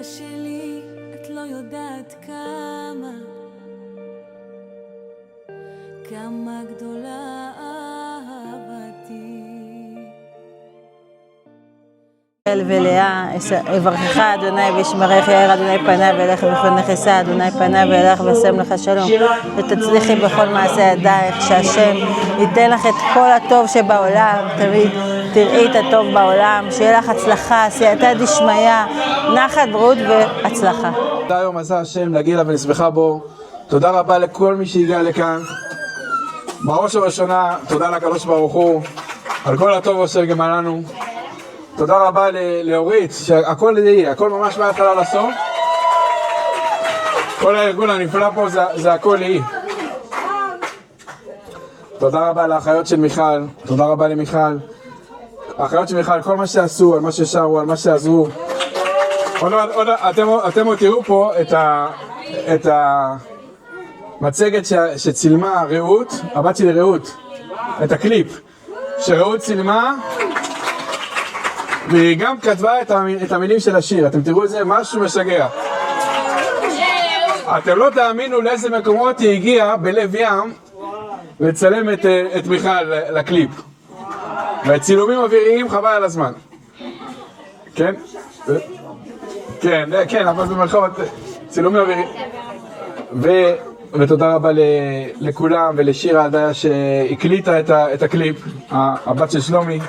אהבה שלי, את לא יודעת כמה גדולה אהבתי. ולאה, יברכך אדוני וישמרך, יאיר אדוני פניו אליך וחנכך אדוני פניו אליך וישם לך שלום, ותצליחי בכל מעשה ידייך, שהשם ייתן לך את כל הטוב שבעולם. תמיד תראי את הטוב בעולם, שיהיה לך הצלחה, סייעתא דשמיא, נחת בריאות והצלחה. תודה היום עשה השם להגיע ונשמחה בו. תודה רבה לכל מי שהגיע לכאן. בראש ובראשונה תודה לקדוש ברוך הוא על כל הטוב אשר גמל לנו. תודה רבה לאורית, שהכל יהיה, הכל ממש מההתחלה לסוף. כל הארגון הנפלא פה זה הכל יהיה. תודה רבה לאחיות של מיכל, תודה רבה למיכל. האחיות של מיכל, כל מה שעשו, על מה ששרו, על מה שעזרו. אתם עוד תראו פה את המצגת שצילמה רעות, הבת שלי רעות, את הקליפ שרעות צילמה. והיא גם כתבה את המילים של השיר, אתם תראו את זה, משהו משגע. אתם לא תאמינו לאיזה מקומות היא הגיעה בלב ים לצלם את מיכל לקליפ. והצילומים אוויריים חבל על הזמן. כן? כן, אבל במרחבות צילומים אוויריים. ותודה רבה לכולם ולשירה עדיה שהקליטה את הקליפ, הבת של שלומי.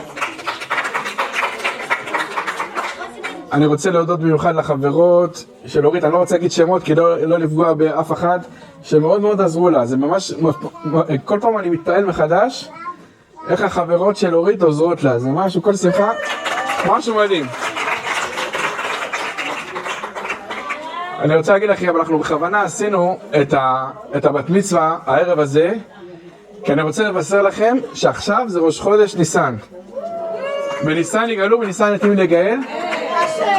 אני רוצה להודות במיוחד לחברות של אורית, אני לא רוצה להגיד שמות כי לא לפגוע באף אחד, שמאוד מאוד עזרו לה. זה ממש, כל פעם אני מתפעל מחדש איך החברות של אורית עוזרות לה, זה משהו, כל שמחה, משהו מדהים. אני רוצה להגיד לכם, אנחנו בכוונה עשינו את הבת מצווה הערב הזה, כי אני רוצה לבשר לכם שעכשיו זה ראש חודש ניסן. בניסן יגאלו, בניסן יתאים לגאל.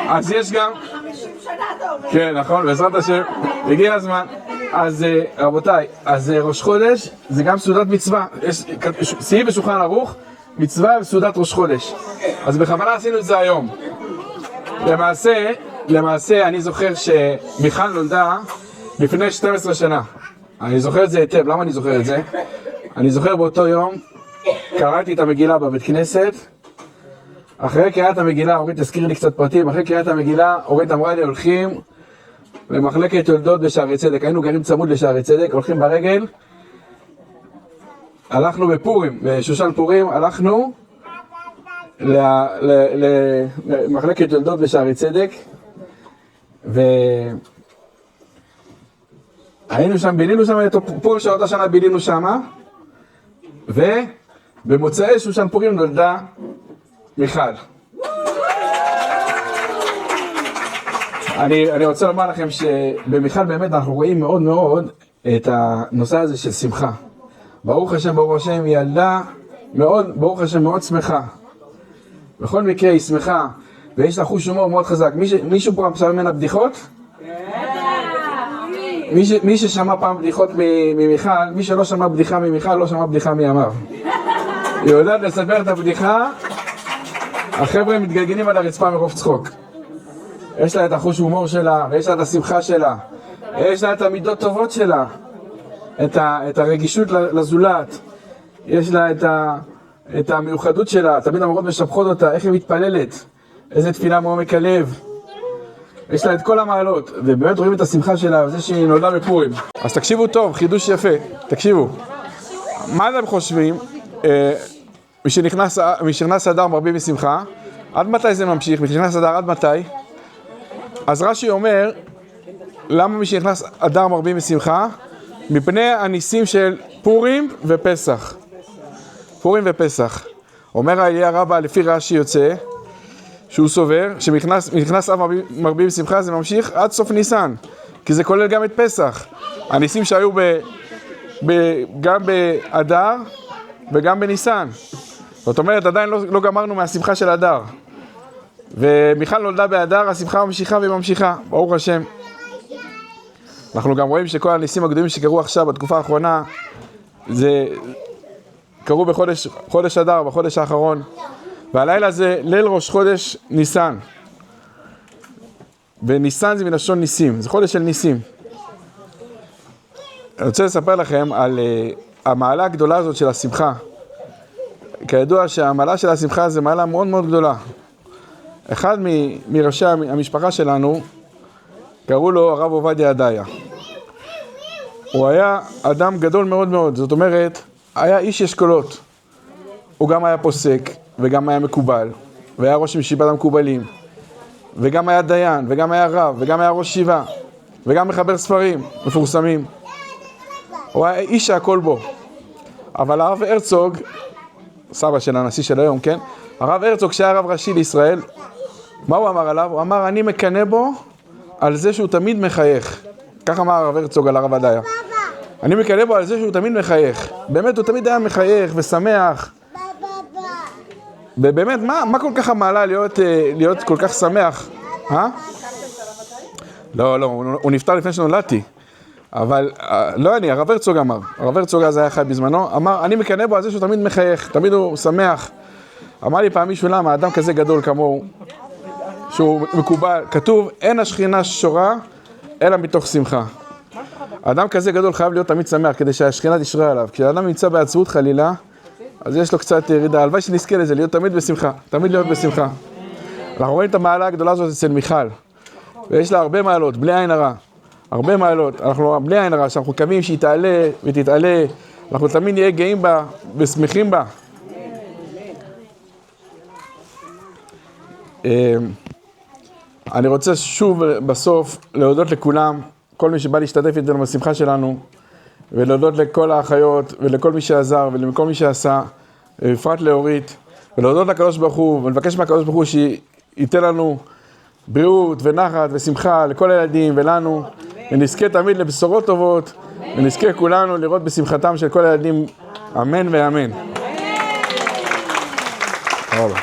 אז יש גם 50 שנה אתה אומר. כן, נכון, בעזרת השם, הגיע הזמן. אז רבותיי, אז ראש חודש זה גם סעודת מצווה. יש סעיף בשולחן ערוך, מצווה וסעודת ראש חודש. אז בכוונה עשינו את זה היום. למעשה אני זוכר שמיכל נולדה לפני 12 שנה. אני זוכר את זה היטב. למה אני זוכר את זה? אני זוכר באותו יום קראתי את המגילה בבית כנסת. אחרי קריאת המגילה, אורית תזכיר לי קצת פרטים, אחרי קריאת המגילה, אורית אמרה לי, הולכים למחלקת יולדות בשערי צדק, היינו גרים צמוד לשערי צדק, הולכים ברגל, הלכנו בפורים, בשושן פורים, הלכנו למחלקת יולדות בשערי צדק, והיינו שם, בילינו שם, את פורים של אותה שנה בילינו שם, ובמוצאי שושן פורים נולדה מיכל. אני רוצה לומר לכם שבמיכל באמת אנחנו רואים מאוד מאוד את הנושא הזה של שמחה. ברוך השם, היא ילדה מאוד, ברוך השם, מאוד שמחה. בכל מקרה היא שמחה, ויש לה חוש הומור מאוד חזק. מישהו פה שמע ממנה בדיחות? מי ששמע פעם בדיחות ממיכל, מי שלא שמע בדיחה ממיכל, לא שמע בדיחה מימיו. היא יודעת לספר את הבדיחה, החבר'ה מתגלגלים על הרצפה מרוב צחוק. יש לה את החוש הומור שלה, ויש לה את השמחה שלה, יש לה את המידות טובות שלה, את הרגישות לזולת, יש לה את המיוחדות שלה, תמיד המורות משבחות אותה, איך היא מתפללת, איזה תפילה מעומק הלב. יש לה את כל המעלות, ובאמת רואים את השמחה שלה, וזה שהיא נולדה בפורים. אז תקשיבו טוב, חידוש יפה, תקשיבו. מה אתם חושבים? משנכנס אדר מרבים משמחה, עד מתי זה ממשיך? משנכנס אדר עד מתי? אז רש"י אומר, למה משנכנס אדר מרבים משמחה? מפני הניסים של פורים ופסח. פורים ופסח. אומר האליה רבא, לפי רש"י יוצא, שהוא סובר, שמכנס אב מרבים משמחה זה ממשיך עד סוף ניסן, כי זה כולל גם את פסח. הניסים שהיו גם באדר וגם בניסן. זאת אומרת, עדיין לא גמרנו מהשמחה של אדר. ומיכל נולדה באדר, השמחה ממשיכה וממשיכה, ברוך השם. אנחנו גם רואים שכל הניסים הגדולים שקרו עכשיו בתקופה האחרונה, זה קרו בחודש אדר, בחודש האחרון. והלילה זה ליל ראש חודש ניסן. וניסן זה מלשון ניסים, זה חודש של ניסים. אני רוצה לספר לכם על המעלה הגדולה הזאת של השמחה. כידוע שהמעלה של השמחה זה מעלה מאוד מאוד גדולה. אחד מראשי המשפחה שלנו, קראו לו הרב עובדיה ידעיה. הוא היה אדם גדול מאוד מאוד, זאת אומרת, היה איש אשכולות. הוא גם היה פוסק, וגם היה מקובל, והיה ראש משיבת המקובלים, וגם היה דיין, וגם היה רב, וגם היה ראש שיבה, וגם מחבר ספרים מפורסמים. הוא היה איש שהכל בו. אבל הרב הרצוג, סבא של הנשיא של היום, כן? הרב הרצוג שהיה רב ראשי לישראל, מה הוא אמר עליו? הוא אמר, אני מקנא בו על זה שהוא תמיד מחייך. כך אמר הרב הרצוג על הרב עדיה. אני מקנא בו על זה שהוא תמיד מחייך. באמת, הוא תמיד היה מחייך ושמח. ובאמת, מה כל כך המעלה להיות כל כך שמח? לא, הוא נפטר לפני שנולדתי. אבל לא אני, הרב הרצוג אמר. הרב הרצוג אז היה חי בזמנו. אמר, אני מקנא בו על זה שהוא תמיד מחייך. תמיד הוא שמח. אמר לי פעם מישהו, למה האדם כזה גדול כמוהו, שהוא מקובל, כתוב, אין השכינה שורה, אלא מתוך שמחה. האדם כזה גדול חייב להיות תמיד שמח, כדי שהשכינה תשרה עליו. כשאדם נמצא בעצבות חלילה, אז יש לו קצת ירידה. הלוואי שנזכה לזה, להיות תמיד בשמחה. תמיד להיות בשמחה. אנחנו רואים את המעלה הגדולה הזאת אצל מיכל. ויש לה הרבה מעלות, בלי עין הרע. הרבה מעלות. אנחנו בלי עין הרע, שאנחנו מקווים שהיא תעלה ותתעלה. אנחנו תמיד נהיה גאים בה ושמחים בה. אני רוצה שוב בסוף להודות לכולם, כל מי שבא להשתתף איתנו בשמחה שלנו, ולהודות לכל האחיות ולכל מי שעזר ולכל מי שעשה, בפרט לאורית, ולהודות לקדוש ברוך הוא, ולבקש מהקדוש ברוך הוא שייתן לנו בריאות ונחת ושמחה לכל הילדים ולנו, ונזכה תמיד לבשורות טובות, ונזכה כולנו לראות בשמחתם של כל הילדים, אמן ואמן. תודה.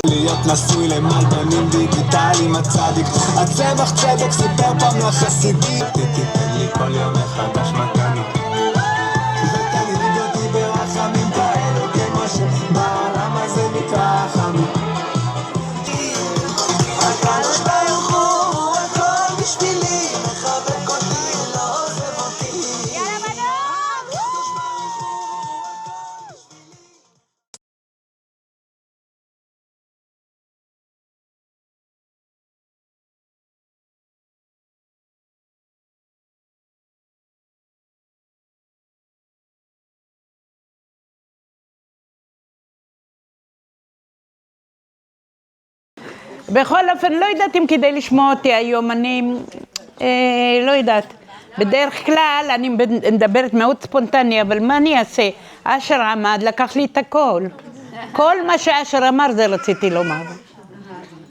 להיות נשוי למלבנים דיגיטליים הצדיק הצבח צדק סיפר פעם לחסידים תיתן לי כל יום מחדש מתנות ותניד אותי ברחמים כאלו כמו שבעולם הזה נקרא חמים הקדוש ברוך הוא הכל בשבילי מחבק אותי לא עוזב אותי יאללה בנות בכל אופן, לא יודעת אם כדי לשמוע אותי היום, אני לא יודעת. בדרך כלל אני מדברת מאוד ספונטני, אבל מה אני אעשה? אשר עמד לקח לי את הכל. כל מה שאשר אמר זה רציתי לומר.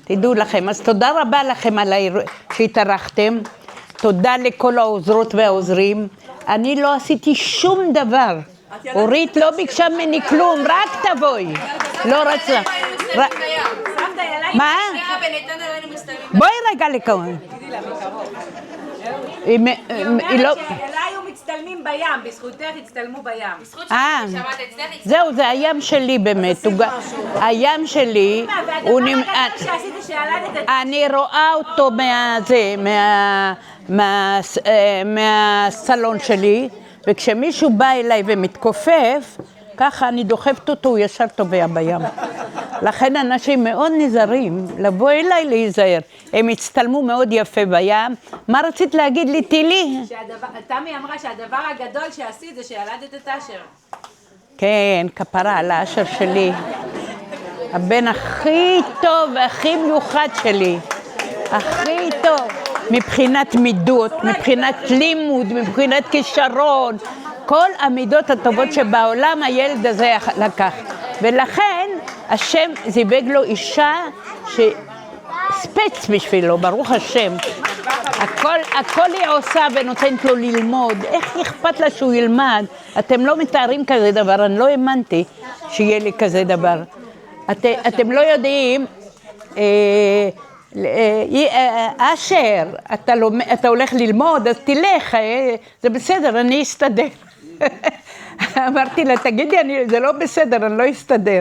תדעו לכם, אז תודה רבה לכם על שהתארחתם. תודה לכל העוזרות והעוזרים. אני לא עשיתי שום דבר. אורית לא ביקשה ממני כלום, רק תבואי. לא רצה. מה? בואי רגע לכאן. אליי היו מצטלמים בים, בזכותך הצטלמו בים. זהו, זה הים שלי באמת. הים שלי, אני רואה אותו מהסלון שלי, וכשמישהו בא אליי ומתכופף, ככה אני דוחפת אותו, הוא ישר טובע בים. לכן אנשים מאוד נזהרים לבוא אליי להיזהר. הם הצטלמו מאוד יפה בים. מה רצית להגיד לי, טילי? תמי אמרה שהדבר הגדול שעשית זה שילדת את אשר. כן, כפרה על האשר שלי. הבן הכי טוב והכי מיוחד שלי. הכי טוב. מבחינת מידות, מבחינת לימוד, מבחינת כישרון. כל המידות הטובות שבעולם הילד הזה לקח. ולכן השם זיווג לו אישה שספץ בשבילו, ברוך השם. הכל היא עושה ונותנת לו ללמוד. איך אכפת לה שהוא ילמד? אתם לא מתארים כזה דבר, אני לא האמנתי שיהיה לי כזה דבר. אתם לא יודעים, אשר, אתה הולך ללמוד, אז תלך, זה בסדר, אני אסתדר. אמרתי לה, תגידי, זה לא בסדר, אני לא אסתדר.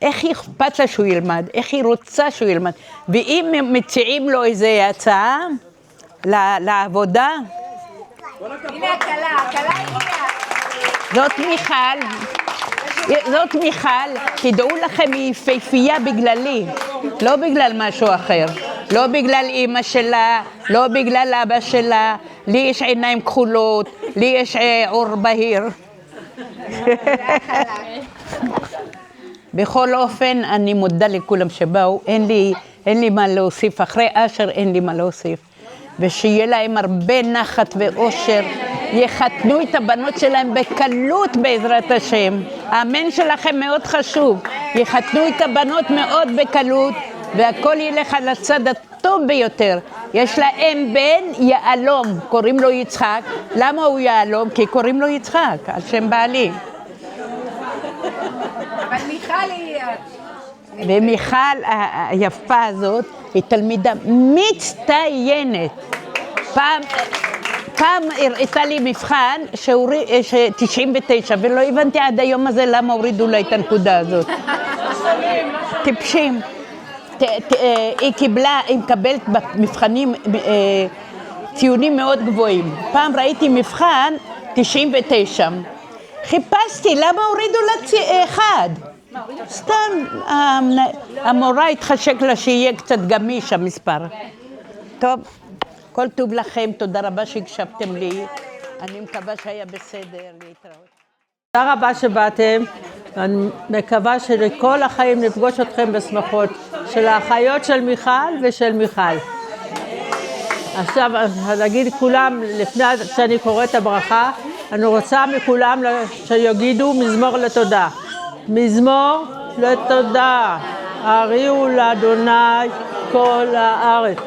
איך היא אכפת לה שהוא ילמד? איך היא רוצה שהוא ילמד? ואם מציעים לו איזו הצעה לעבודה, הנה הכלה הגיעה. זאת מיכל, תדעו לכם, היא יפהפייה בגללי, לא בגלל משהו אחר. לא בגלל אמא שלה, לא בגלל אבא שלה, לי יש עיניים כחולות, לי יש עור בהיר. בכל אופן, אני מודה לכולם שבאו, אין לי מה להוסיף, אחרי אשר אין לי מה להוסיף. ושיהיה להם הרבה נחת ואושר, יחתנו את הבנות שלהם בקלות בעזרת השם. האמן שלכם מאוד חשוב, יחתנו את הבנות מאוד בקלות, והכל ילך על הצד הטוב ביותר. יש להם בן יעלום, קוראים לו יצחק. למה הוא יעלום? כי קוראים לו יצחק, על שם בעלי. אבל מיכל היא... ומיכל היפה הזאת היא תלמידה מצטיינת. פעם הראתה לי מבחן 99, ולא הבנתי עד היום הזה למה הורידו לה את הנקודה הזאת. טיפשים. היא מקבלת במבחנים ציונים מאוד גבוהים. פעם ראיתי מבחן 99. חיפשתי למה הורידו לה אחד. סתם המורה התחשק לה שיהיה קצת גמיש המספר. טוב, כל טוב לכם, תודה רבה שהקשבתם לי. אני מקווה שהיה בסדר להתראות. תודה רבה שבאתם, אני מקווה שלכל החיים נפגוש אתכם בשמחות של האחיות של מיכל ושל מיכל. עכשיו נגיד כולם, לפני שאני קוראת הברכה, אני רוצה מכולם שיגידו מזמור לתודה. מזמור לתודה, הריעו לאדוני כל הארץ.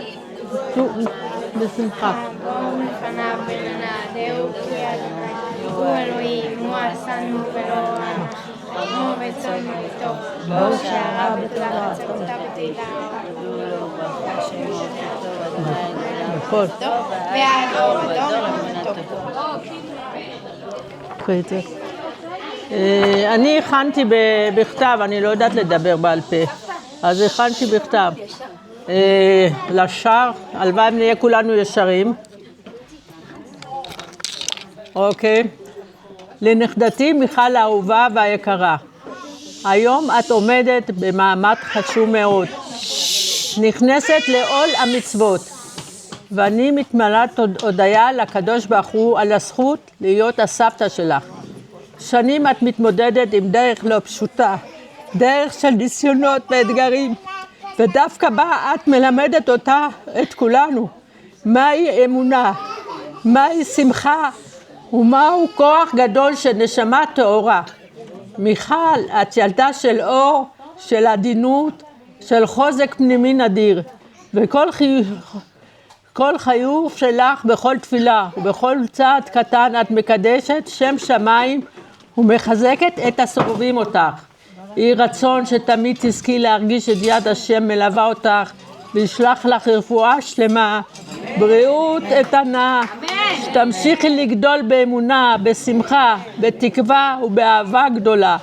בשמחה. לפניו וננעדהו כי אדוני הוא אלוהים, הוא עשנו ולא רענו, הוא רצון טוב, הוא שערה בתורה, צאותה בתהילה, נכון. והאדום אדום טוב. אני הכנתי בכתב, אני לא יודעת לדבר בעל פה, אז הכנתי בכתב. לשר, הלוואי נהיה כולנו ישרים. אוקיי. לנכדתי מיכל האהובה והיקרה, היום את עומדת במעמד חשוב מאוד. נכנסת לעול המצוות, ואני מתמלאת הודיה לקדוש ברוך הוא על הזכות להיות הסבתא שלך. שנים את מתמודדת עם דרך לא פשוטה, דרך של ניסיונות ואתגרים, ודווקא בה את מלמדת אותה, את כולנו, מהי אמונה, מהי שמחה, ומהו כוח גדול של נשמה טהורה. מיכל, את ילדה של אור, של עדינות, של חוזק פנימי נדיר, וכל חיוב שלך בכל תפילה ובכל צעד קטן את מקדשת שם שמיים ומחזקת את הסובבים אותך. יהי רצון שתמיד תזכי להרגיש את יד השם מלווה אותך, וישלח לך רפואה שלמה, בריאות איתנה, שתמשיכי לגדול באמונה, בשמחה, בתקווה ובאהבה גדולה.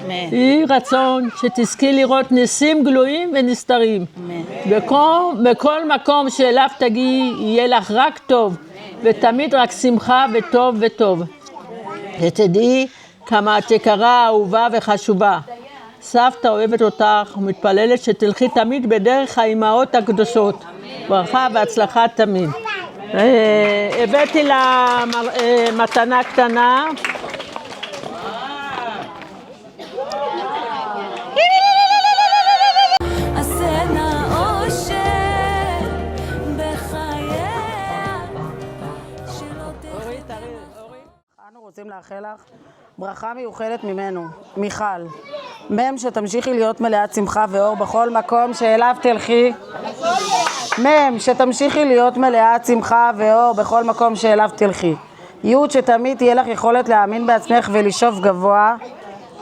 יהי רצון שתזכי לראות ניסים גלויים ונסתרים. בכל מקום שאליו תגיעי יהיה לך רק טוב, ותמיד רק שמחה וטוב וטוב. ותדעי כמה את יקרה, אהובה וחשובה. סבתא אוהבת אותך ומתפללת שתלכי תמיד בדרך האימהות הקדושות. ברכה והצלחה תמיד. הבאתי לה מתנה קטנה. עשנה אושר בחייה שלא תחטא. אנו רוצים לאחל לך ברכה מיוחדת ממנו, מיכל. מם שתמשיכי להיות מלאת שמחה ואור בכל מקום שאליו תלכי. מם שתמשיכי להיות מלאת שמחה ואור בכל מקום שאליו תלכי. י' שתמיד תהיה לך יכולת להאמין בעצמך ולשאוף גבוה.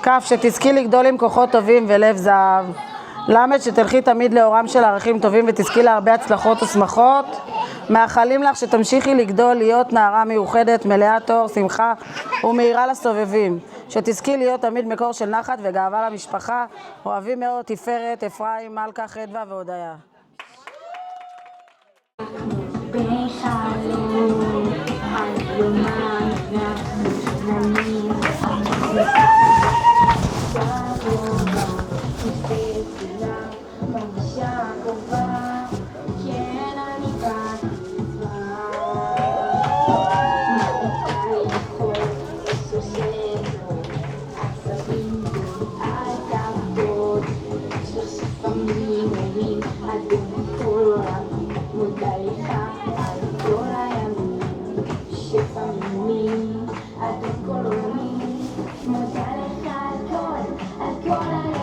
כ' שתזכי לגדול עם כוחות טובים ולב זהב. ל' שתלכי תמיד לאורם של ערכים טובים ותזכי להרבה הצלחות ושמחות. מאחלים לך שתמשיכי לגדול, להיות נערה מיוחדת, מלאת אור, שמחה ומהירה לסובבים. שתזכי להיות תמיד מקור של נחת וגאווה למשפחה. אוהבים מאוד, תפארת, אפרים, מלכה, חדווה והודיה. בחלום על יומן והמזמנים מרגישה קרובה, כן אני בת מה איתי יכול לסוסנו עצבים אל תעבוד שפעמים אומרים אדום כל עולם מודה לך על כל הימים שפעמים אדום כל עולמי מודה לך על כל הימים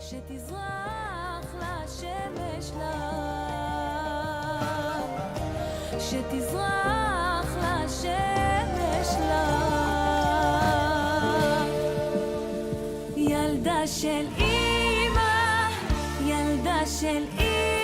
שתזרח לשמש לה, שתזרח לשמש לה, ילדה של אמא, ילדה של אמא.